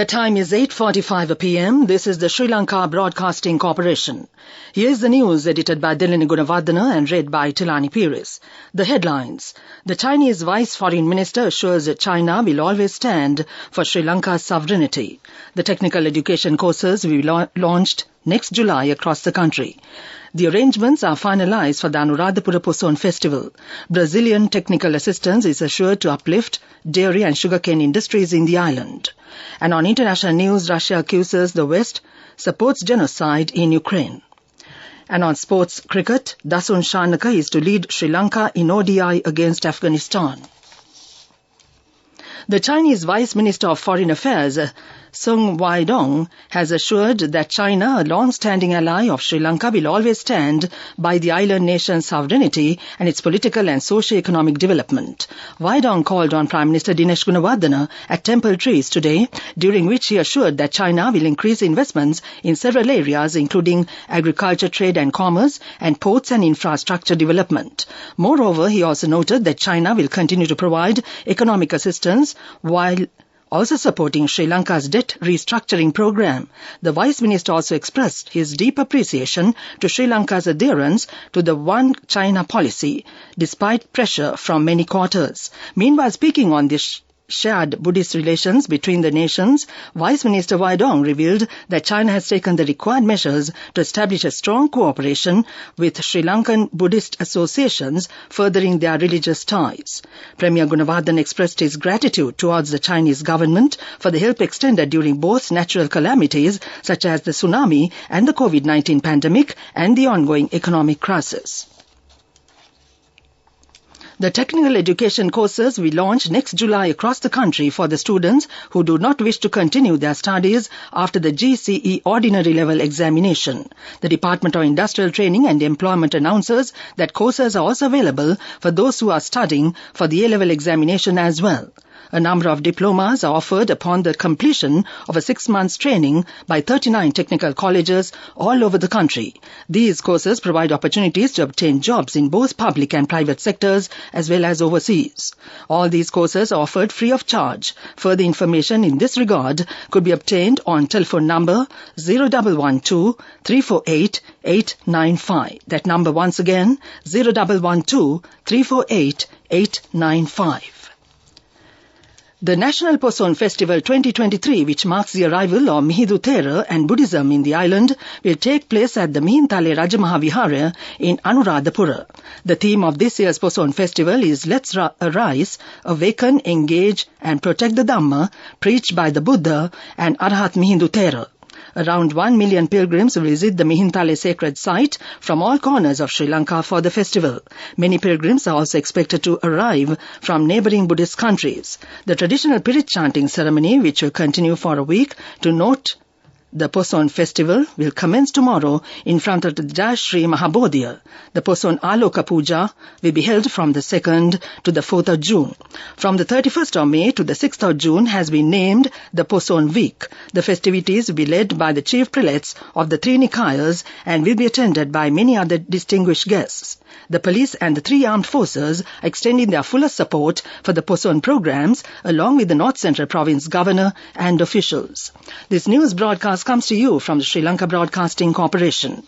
The time is 8:45 p.m. This is the Sri Lanka Broadcasting Corporation. Here is the news edited by Delini Gunawardena and read by Tilani Pires. The headlines. The Chinese Vice Foreign Minister assures that China will always stand for Sri Lanka's sovereignty. The technical education courses will be launched next July across the country. The arrangements are finalized for the Anuradhapura Poson Festival. Brazilian technical assistance is assured to uplift dairy and sugarcane industries in the island. And on international news, Russia accuses the West supports genocide in Ukraine. And on sports cricket, Dasun Shanaka is to lead Sri Lanka in ODI against Afghanistan. The Chinese Vice Minister of Foreign Affairs, Sung Weidong, has assured that China, a long-standing ally of Sri Lanka, will always stand by the island nation's sovereignty and its political and socio-economic development. Weidong called on Prime Minister Dinesh Gunawardena at Temple Trees today, during which he assured that China will increase investments in several areas, including agriculture, trade and commerce, and ports and infrastructure development. Moreover, he also noted that China will continue to provide economic assistance while also supporting Sri Lanka's debt restructuring program. The Vice Minister also expressed his deep appreciation to Sri Lanka's adherence to the One China policy, despite pressure from many quarters. Meanwhile, speaking on this shared Buddhist relations between the nations, Vice Minister Weidong revealed that China has taken the required measures to establish a strong cooperation with Sri Lankan Buddhist associations, furthering their religious ties. Premier Gunawardena expressed his gratitude towards the Chinese government for the help extended during both natural calamities such as the tsunami and the COVID-19 pandemic and the ongoing economic crisis. The technical education courses will launch next July across the country for the students who do not wish to continue their studies after the GCE ordinary level examination. The Department of Industrial Training and Employment announces that courses are also available for those who are studying for the A-level examination as well. A number of diplomas are offered upon the completion of a 6 months training by 39 technical colleges all over the country. These courses provide opportunities to obtain jobs in both public and private sectors as well as overseas. All these courses are offered free of charge. Further information in this regard could be obtained on telephone number 0112 348 895. That number once again 0112 348 895. The National Poson Festival 2023, which marks the arrival of Mihidu Thera and Buddhism in the island, will take place at the Mihintale Rajamaha Vihara in Anuradhapura. The theme of this year's Poson Festival is Let's Arise, Awaken, Engage and Protect the Dhamma, preached by the Buddha and Arhat Mihidu Thera. Around 1 million pilgrims will visit the Mihintale sacred site from all corners of Sri Lanka for the festival. Many pilgrims are also expected to arrive from neighbouring Buddhist countries. The traditional Pirit chanting ceremony, which will continue for a week to note the Poson Festival, will commence tomorrow in front of the Jai Shri Mahabodhiya. The Poson Aloka Puja will be held from the 2nd to the 4th of June. From the 31st of May to the 6th of June has been named the Poson Week. The festivities will be led by the chief prelates of the three Nikayas and will be attended by many other distinguished guests. The police and the three armed forces are extending their fullest support for the Poson programs along with the North Central Province Governor and officials. This news broadcast comes to you from the Sri Lanka Broadcasting Corporation.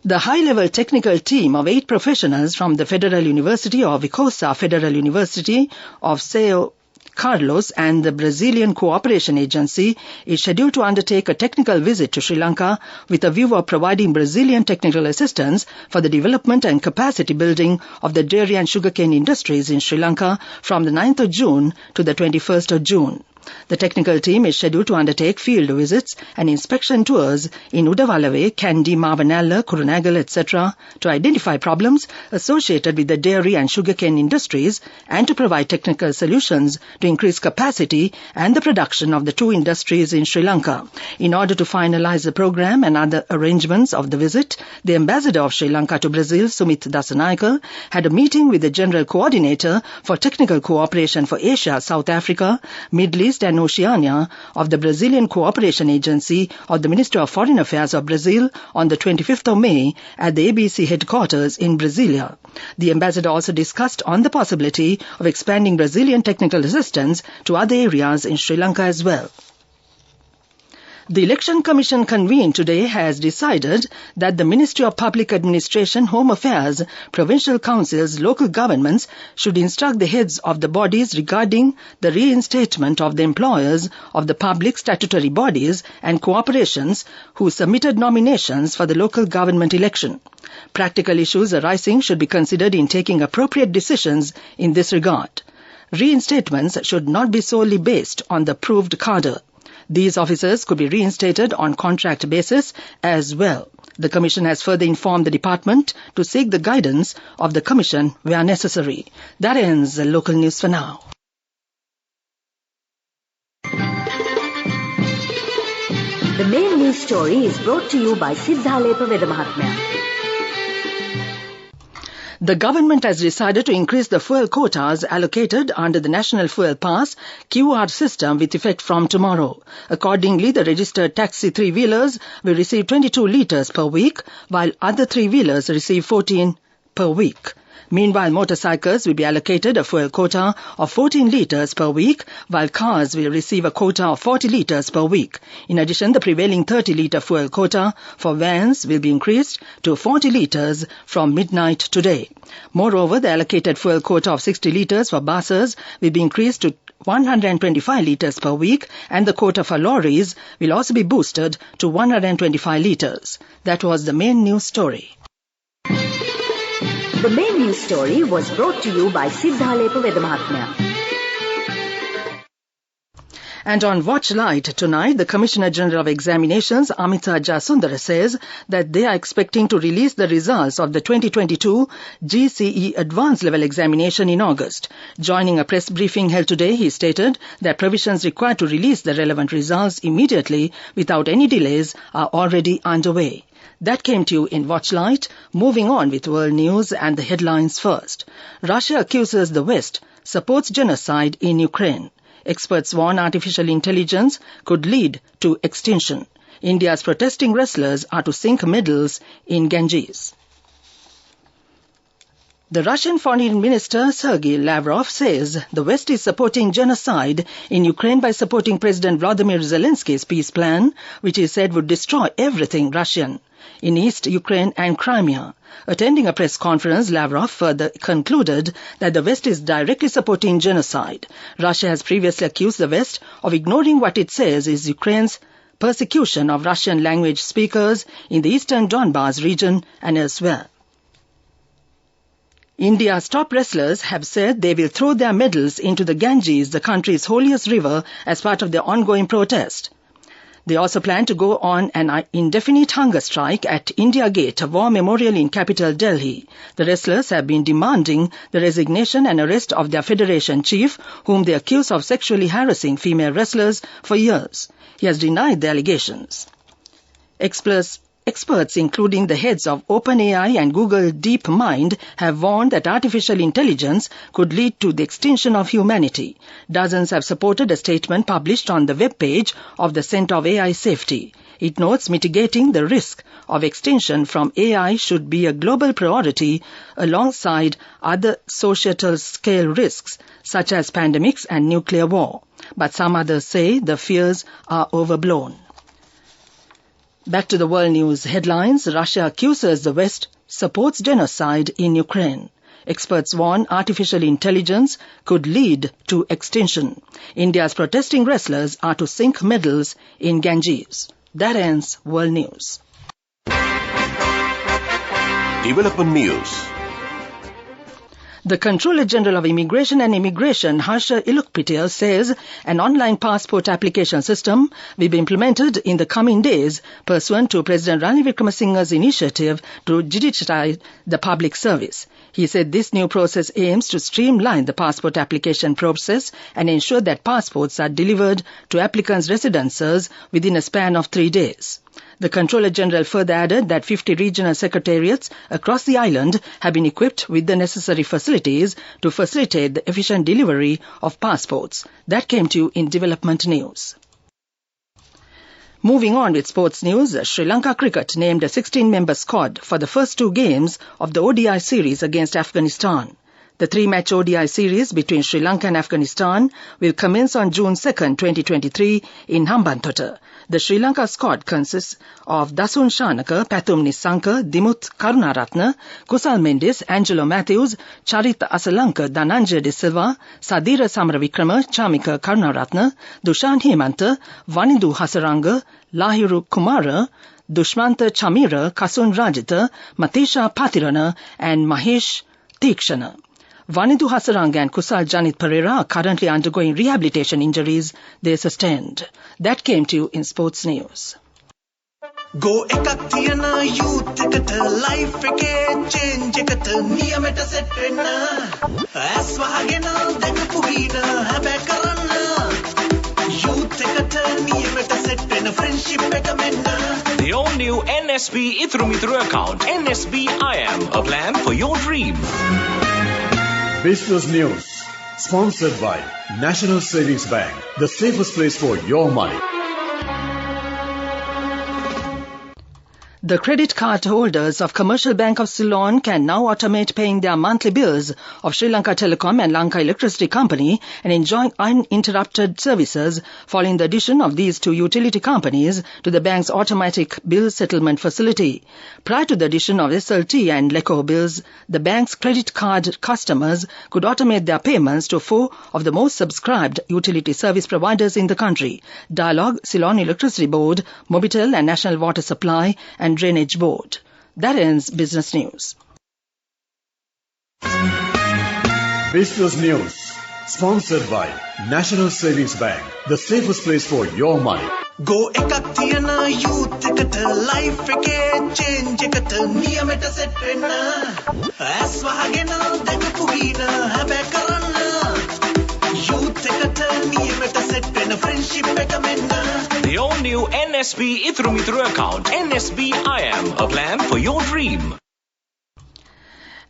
The high-level technical team of 8 professionals from the Federal University of Vicosa Federal University of Sao Carlos and the Brazilian Cooperation Agency is scheduled to undertake a technical visit to Sri Lanka with a view of providing Brazilian technical assistance for the development and capacity building of the dairy and sugarcane industries in Sri Lanka from the 9th of June to the 21st of June. The technical team is scheduled to undertake field visits and inspection tours in Udawalawe, Kandy, Mavanalla, Kurunagala, etc. to identify problems associated with the dairy and sugarcane industries and to provide technical solutions to increase capacity and the production of the two industries in Sri Lanka. In order to finalize the program and other arrangements of the visit, the Ambassador of Sri Lanka to Brazil, Sumit Dasanayake, had a meeting with the General Coordinator for Technical Cooperation for Asia, South Africa, Middle East and Oceania of the Brazilian Cooperation Agency of the Ministry of Foreign Affairs of Brazil on the 25th of May at the ABC headquarters in Brasilia. The ambassador also discussed on the possibility of expanding Brazilian technical assistance to other areas in Sri Lanka as well. The Election Commission convened today has decided that the Ministry of Public Administration, Home Affairs, provincial councils, local governments should instruct the heads of the bodies regarding the reinstatement of the employers of the public statutory bodies and corporations who submitted nominations for the local government election. Practical issues arising should be considered in taking appropriate decisions in this regard. Reinstatements should not be solely based on the proved cadre. These officers could be reinstated on contract basis as well. The Commission has further informed the Department to seek the guidance of the Commission where necessary. That ends the local news for now. The main news story is brought to you by Siddhalepa Vedamahatmya. The government has decided to increase the fuel quotas allocated under the National Fuel Pass QR system with effect from tomorrow. Accordingly, the registered taxi three-wheelers will receive 22 litres per week, while other three-wheelers receive 14 per week. Meanwhile, motorcycles will be allocated a fuel quota of 14 litres per week, while cars will receive a quota of 40 litres per week. In addition, the prevailing 30-litre fuel quota for vans will be increased to 40 litres from midnight today. Moreover, the allocated fuel quota of 60 litres for buses will be increased to 125 litres per week, and the quota for lorries will also be boosted to 125 litres. That was the main news story. The main news story was brought to you by Siddhalepa Vedamahatmya. And on Watch Light tonight, the Commissioner General of Examinations, Amita Jasundara, says that they are expecting to release the results of the 2022 GCE Advanced Level Examination in August. Joining a press briefing held today, he stated that provisions required to release the relevant results immediately without any delays are already underway. That came to you in Watchlight. Moving on with world news and the headlines first. Russia accuses the West supports genocide in Ukraine. Experts warn artificial intelligence could lead to extinction. India's protesting wrestlers are to sink medals in Ganges. The Russian Foreign Minister Sergei Lavrov says the West is supporting genocide in Ukraine by supporting President Vladimir Zelensky's peace plan, which he said would destroy everything Russian in East Ukraine and Crimea. Attending a press conference, Lavrov further concluded that the West is directly supporting genocide. Russia has previously accused the West of ignoring what it says is Ukraine's persecution of Russian language speakers in the eastern Donbas region and elsewhere. India's top wrestlers have said they will throw their medals into the Ganges, the country's holiest river, as part of their ongoing protest. They also plan to go on an indefinite hunger strike at India Gate, a war memorial in capital Delhi. The wrestlers have been demanding the resignation and arrest of their federation chief, whom they accuse of sexually harassing female wrestlers for years. He has denied the allegations. Experts, including the heads of OpenAI and Google DeepMind, have warned that artificial intelligence could lead to the extinction of humanity. Dozens have supported a statement published on the web page of the Center of AI Safety. It notes mitigating the risk of extinction from AI should be a global priority alongside other societal scale risks such as pandemics and nuclear war. But some others say the fears are overblown. Back to the world news headlines. Russia accuses the West supports genocide in Ukraine. Experts warn artificial intelligence could lead to extinction. India's protesting wrestlers are to sink medals in Ganges. That ends world news. Development news. The Controller General of Immigration and Immigration, Harsha Ilukpatel, says an online passport application system will be implemented in the coming days pursuant to President Ranil Wickremesinghe's initiative to digitize the public service. He said this new process aims to streamline the passport application process and ensure that passports are delivered to applicants' residences within a span of 3 days. The Controller General further added that 50 regional secretariats across the island have been equipped with the necessary facilities to facilitate the efficient delivery of passports. That came to you in development news. Moving on with sports news, Sri Lanka Cricket named a 16-member squad for the first 2 games of the ODI series against Afghanistan. The three-match ODI series between Sri Lanka and Afghanistan will commence on June 2nd, 2023 in Hambantota. The Sri Lanka squad consists of Dasun Shanaka, Pathum Nisanka, Dimuth Karunaratne, Kusal Mendes, Angelo Matthews, Charita Asalanka, Dhananjaya De Silva, Sadira Samaravikrama, Chamika Karunaratne, Dushan Hemanta, Vanindu Hasaranga, Lahiru Kumara, Dushmanta Chamira, Kasun Rajita, Matisha Pathirana and Mahesh Tikshana. Vanindu Hasaranga and Kusal Janit Pereira are currently undergoing rehabilitation injuries they sustained. That came to you in sports news. Go ekak thiyana youth eකට life එකේ change එකට නියමෙට set වෙන්න ඇස් වහගෙන දැකපු ගීන හැබැ කරන්න youth එකට නියමෙට set වෙන්න friendship එක මෙන්න. The all-new NSB Ithru account, NSB IM, a plan for your dream. Business News, sponsored by National Savings Bank, the safest place for your money. The credit card holders of Commercial Bank of Ceylon can now automate paying their monthly bills of Sri Lanka Telecom and Lanka Electricity Company and enjoy uninterrupted services following the addition of these two utility companies to the bank's automatic bill settlement facility. Prior to the addition of SLT and LECO bills, the bank's credit card customers could automate their payments to 4 of the most subscribed utility service providers in the country: Dialog, Ceylon Electricity Board, Mobitel and National Water Supply and Drainage Board. That ends business news. Business News, sponsored by National Savings Bank, the safest place for your money. Go ekak thiyana youth එකට life එකේ change එකට නියමෙට set වෙන්න ඇස් වහගෙන දැකපු ගීන හැබැ කරන්න youth එකට නියමෙට set වෙන්න friendship එක මෙන්න. The all-new NSB Ithru account, NSB IM, a plan for your dream.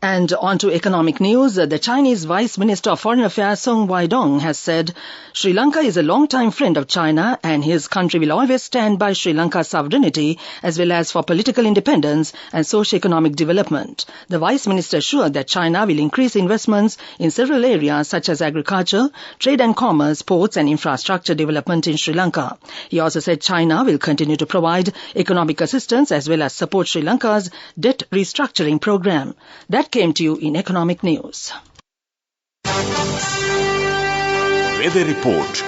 And on to economic news. The Chinese Vice Minister of Foreign Affairs Song Weidong has said Sri Lanka is a long-time friend of China and his country will always stand by Sri Lanka's sovereignty as well as for political independence and socio-economic development. The Vice Minister assured that China will increase investments in several areas such as agriculture, trade and commerce, ports and infrastructure development in Sri Lanka. He also said China will continue to provide economic assistance as well as support Sri Lanka's debt restructuring program. That came to you in economic news. Weather report.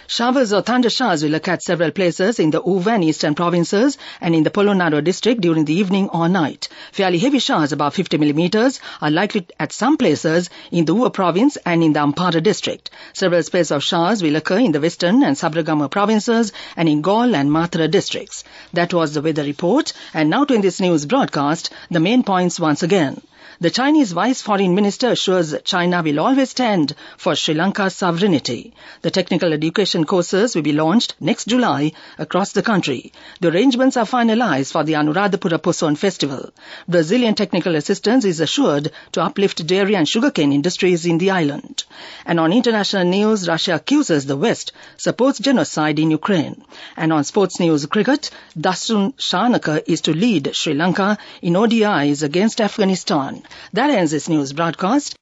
Showers or thunder showers will occur at several places in the Uva and eastern provinces and in the Polonnaruwa district during the evening or night. Fairly heavy showers above 50 millimeters are likely at some places in the Uva province and in the Ampara district. Several spells of showers will occur in the western and Sabragama provinces and in Gaul and Mathura districts. That was the weather report. And now to in this news broadcast, the main points once again. The Chinese Vice Foreign Minister assures China will always stand for Sri Lanka's sovereignty. The technical education courses will be launched next July across the country. The arrangements are finalized for the Anuradhapura Poson Festival. Brazilian technical assistance is assured to uplift dairy and sugarcane industries in the island. And on international news, Russia accuses the West supports genocide in Ukraine. And on sports news cricket, Dasun Shanaka is to lead Sri Lanka in ODIs against Afghanistan. That ends this news broadcast.